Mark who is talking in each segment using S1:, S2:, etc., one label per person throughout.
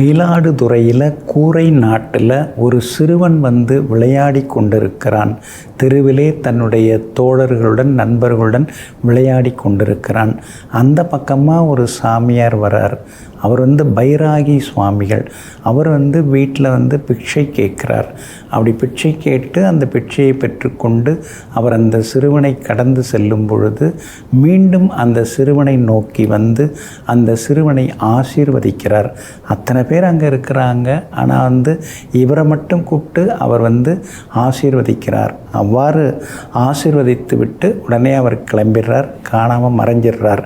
S1: மயிலாடுதுறையில் கூரை நாட்டில் ஒரு சிறுவன் வந்து விளையாடி கொண்டிருக்கிறான். தெருவிலே தன்னுடைய தோழர்களுடன் நண்பர்களுடன் விளையாடி கொண்டிருக்கிறான். அந்த பக்கமாக ஒரு சாமியார் வரார். அவர் வந்து பைராகி சுவாமிகள். அவர் வந்து வீட்டில் வந்து பிச்சை கேட்குறார். அப்படி பிச்சை கேட்டு அந்த பிச்சையை பெற்றுக்கொண்டு அவர் அந்த சிறுவனை கடந்து செல்லும் பொழுது மீண்டும் அந்த சிறுவனை நோக்கி வந்து அந்த சிறுவனை ஆசீர்வதிக்கிறார். அத்தனை பேர் அங்கே இருக்கிறாங்க. ஆனால் வந்து இவரை மட்டும் கூப்பிட்டு அவர் வந்து ஆசீர்வதிக்கிறார். அவ்வாறு ஆசீர்வதித்து விட்டு உடனே அவர் கிளம்பிடுறார், காணாமல் மறைஞ்சிடுறார்.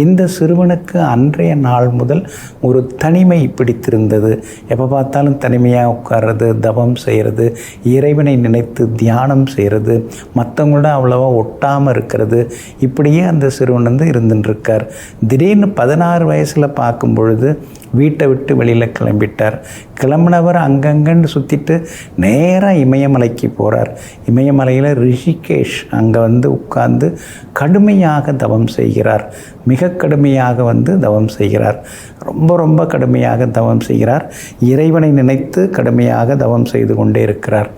S1: இந்த சிறுவனுக்கு அன்றைய நாள் முதல் ஒரு தனிமை பிடித்திருந்தது. எப்போ பார்த்தாலும் தனிமையாக உட்கார்றது, தவம் செய்கிறது, இறைவனை நினைத்து தியானம் செய்கிறது, மற்றவங்களோட அவ்வளோவா ஒட்டாமல் இருக்கிறது. இப்படியே அந்த சிறுவன் வந்து இருந்துட்டுருக்கார். திடீர்னு 16 வயசில் பார்க்கும் பொழுது வீட்டை விட்டு வெளியில் கிளம்பிட்டார். கிளம்பினவர் அங்கங்கன்னு சுற்றிட்டு நேராக இமயமலைக்கு போகிறார். இமயமலையில் ரிஷிகேஷ் அங்கே வந்து உட்கார்ந்து கடுமையாக தவம் செய்கிறார். மிக கடுமையாக வந்து தவம் செய்கிறார். ரொம்ப கடுமையாக தவம் செய்கிறார். இறைவனை நினைத்து கடுமையாக தவம் செய்து கொண்டே இருக்கிறார்.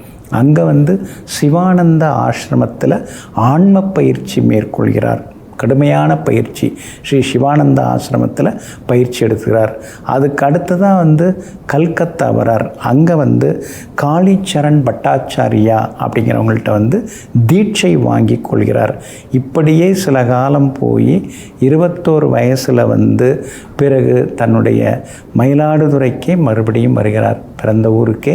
S1: அங்கே வந்து சிவானந்த ஆசிரமத்தில் ஆன்ம பயிற்சி மேற்கொள்கிறார். கடுமையான பயிற்சி ஸ்ரீ சிவானந்த ஆசிரமத்தில் பயிற்சி எடுத்துக்கிறார். அதுக்கு அடுத்து தான் வந்து கல்கத்தா வரார். அங்கே வந்து காளிச்சரண் பட்டாச்சாரியா அப்படிங்கிறவங்கள்ட்ட வந்து தீட்சை வாங்கி கொள்கிறார். இப்படியே சில காலம் போய் 21 வயசில் வந்து பிறகு தன்னுடைய மயிலாடுதுறைக்கே மறுபடியும் வருகிறார். பிறந்த ஊருக்கே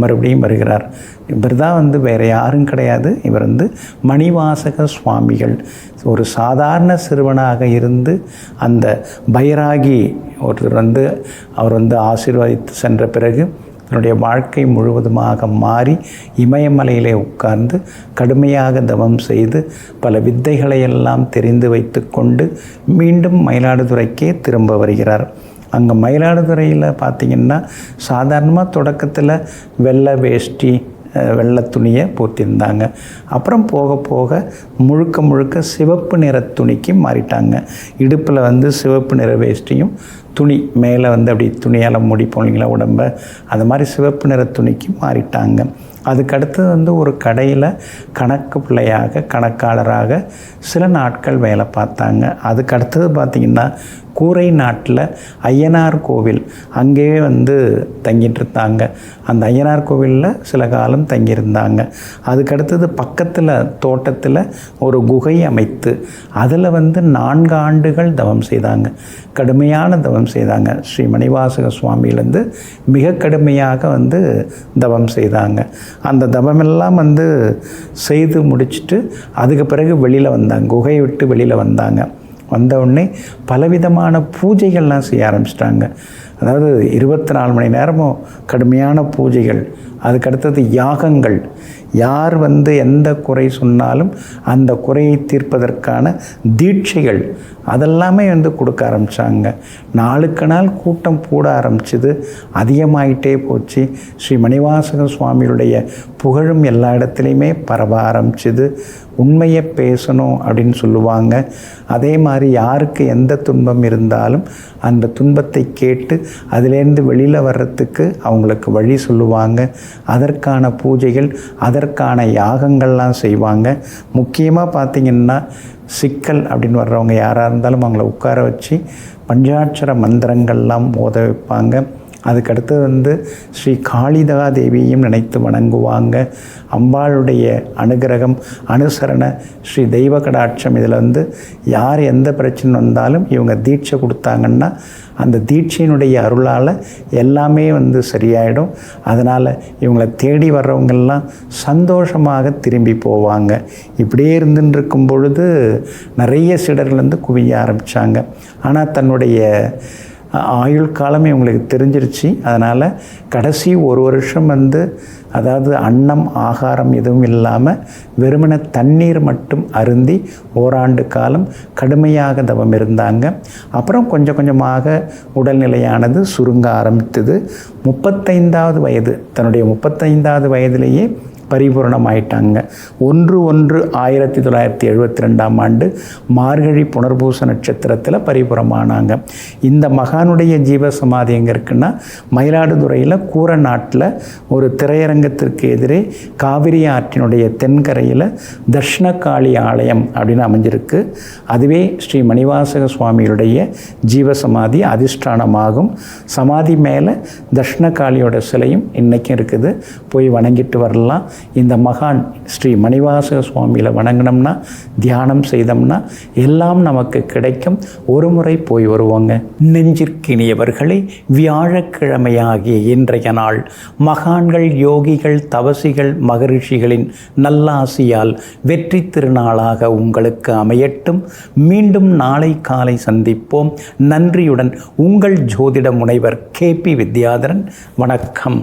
S1: மறுபடியும் வருகிறார். இவர் தான் வந்து வேறு யாரும் கிடையாது. இவர் வந்து மணிவாசக சுவாமிகள். ஒரு சாதாரண சிறுவனாக இருந்து அந்த பைராகி ஒருத்தர் வந்து அவர் வந்து ஆசீர்வதித்து சென்ற பிறகு தன்னுடைய வாழ்க்கை முழுவதுமாக மாறி இமயமலையிலே உட்கார்ந்து கடுமையாக தவம் செய்து பல வித்தைகளை எல்லாம் தெரிந்து வைத்து கொண்டு மீண்டும் மயிலாடுதுறைக்கே திரும்ப வருகிறார். அங்கே மயிலாடுதுறையில் பார்த்திங்கன்னா சாதாரணமாக தொடக்கத்தில் வெள்ளை வேஷ்டி வெள்ளை துணியை போத்திருந்தாங்க. அப்புறம் போக போக முழுக்க சிவப்பு நிற துணிக்கு மாறிட்டாங்க. இடுப்பில் வந்து சிவப்பு நிற வேஷ்டியும் துணி மேலே வந்து அப்படி துணியால் முடிப்போம் இல்லைங்களா உடம்பை, அது மாதிரி சிவப்பு நிற துணிக்கு மாறிட்டாங்க. அதுக்கடுத்தது வந்து ஒரு கடையில் கணக்கு பிள்ளையாக கணக்காளராக சில நாட்கள் வேலை பார்த்தாங்க. அதுக்கடுத்தது பார்த்திங்கன்னா கூரை நாட்டில் ஐயனார் கோவில் அங்கேயே வந்து தங்கிட்டு இருந்தாங்க. அந்த ஐயனார் கோவிலில் சில காலம் தங்கியிருந்தாங்க. அதுக்கடுத்தது பக்கத்தில் தோட்டத்தில் ஒரு குகை அமைத்து அதில் வந்து 4 ஆண்டுகள் தவம் செய்தாங்க. கடுமையான தவம் செய்தாங்க. ஸ்ரீ மணிவாசக சுவாமியிலேருந்து மிக கடுமையாக வந்து தவம் செய்தாங்க. அந்த தவமெல்லாம் வந்து செய்து முடிச்சுட்டு அதுக்கு பிறகு வெளியில் வந்தாங்க. குகையை விட்டு வெளியில் வந்தாங்க. வந்தவுடனே பலவிதமான பூஜைகள்லாம் செய்ய ஆரம்பிச்சிட்டாங்க. அதாவது 24 மணி நேரமும் கடுமையான பூஜைகள். அதுக்கடுத்தது யாகங்கள். யார் வந்து எந்த குறை சொன்னாலும் அந்த குறையை தீர்ப்பதற்கான தீட்சைகள் அதெல்லாமே வந்து கொடுக்க ஆரம்பித்தாங்க. நாளுக்கு நாள் கூட்டம் கூட ஆரம்பிச்சுது. அதிகமாயிட்டே போச்சு. ஸ்ரீ மணிவாசக சுவாமியுடைய புகழும் எல்லா இடத்துலையுமே பரவ ஆரம்பிச்சுது. உண்மையை பேசணும் அப்படின்னு சொல்லுவாங்க. அதே மாதிரி யாருக்கு எந்த துன்பம் இருந்தாலும் அந்த துன்பத்தை கேட்டு அதிலேருந்து வெளியில் வர்றதுக்கு அவங்களுக்கு வழி சொல்லுவாங்க. அதற்கான பூஜைகள் அதற்கான யாகங்கள்லாம் செய்வாங்க. முக்கியமாக பார்த்திங்கன்னா சிக்கல் அப்படின்னு வர்றவங்க யாராக இருந்தாலும் அவங்கள உட்கார வச்சு பஞ்சாட்சர மந்திரங்கள்லாம் ஓத வைப்பாங்க. அதுக்கடுத்து வந்து ஸ்ரீ காளிதா தேவியையும் நினைத்து வணங்குவாங்க. அம்பாளுடைய அனுகிரகம் அனுசரணை ஸ்ரீ தெய்வ கடாட்சம் இதில் வந்து யார் எந்த பிரச்சனை வந்தாலும் இவங்க தீட்சை கொடுத்தாங்கன்னா அந்த தீட்சையினுடைய அருளால் எல்லாமே வந்து சரியாயிடும். அதனால் இவங்களை தேடி வர்றவங்கெல்லாம் சந்தோஷமாக திரும்பி போவாங்க. இப்படியே இருந்துட்டு இருக்கும் பொழுது நிறைய சீடர்கள் வந்து குவிய ஆரம்பித்தாங்க. ஆனால் தன்னுடைய ஆயுள் காலம் இவங்களுக்கு தெரிஞ்சிருச்சு. அதனால் கடைசி 1 வருஷம் வந்து அதாவது அன்னம் ஆகாரம் எதுவும் இல்லாமல் வெறுமன தண்ணீர் மட்டும் அருந்தி ஓராண்டு காலம் கடுமையாக தவம் இருந்தாங்க. அப்புறம் கொஞ்சமாக உடல்நிலையானது சுருங்க ஆரம்பித்தது. 35வது வயது தன்னுடைய 35வது வயதிலேயே பரிபூரணமாயிட்டாங்க. 1/1/1972 மார்கழி புனர்பூச நட்சத்திரத்தில் பரிபூரமானாங்க. இந்த மகானுடைய ஜீவசமாதி எங்கே இருக்குன்னா, மயிலாடுதுறையில் கூரநாட்டில் ஒரு திரையரங்கத்திற்கு எதிரே காவிரி ஆற்றினுடைய தென்கரையில் தட்சிணகாளி ஆலயம் அப்படின்னு அமைஞ்சிருக்கு. அதுவே ஸ்ரீ மணிவாசக சுவாமியுடைய ஜீவசமாதி அதிஷ்டானமாகும். சமாதி மேலே தட்சிணகாளியோட சிலையும் இன்றைக்கும் இருக்குது. போய் வணங்கிட்டு வரலாம். இந்த மகான் ஸ்ரீ மணிவாசக சுவாமியில் வணங்கினோம்னா, தியானம் செய்தோம்னா எல்லாம் நமக்கு கிடைக்கும். ஒரு முறை போய் வருவாங்க. நெஞ்சிற்கினியவர்களே, வியாழக்கிழமையாகிய இன்றைய நாள் மகான்கள், யோகிகள், தவசிகள், மகரிஷிகளின் நல்லாசியால் வெற்றி திருநாளாக உங்களுக்கு அமையட்டும். மீண்டும் நாளை காலை சந்திப்போம். நன்றியுடன் உங்கள் ஜோதிட முனைவர் KP வித்யாதரன். வணக்கம்.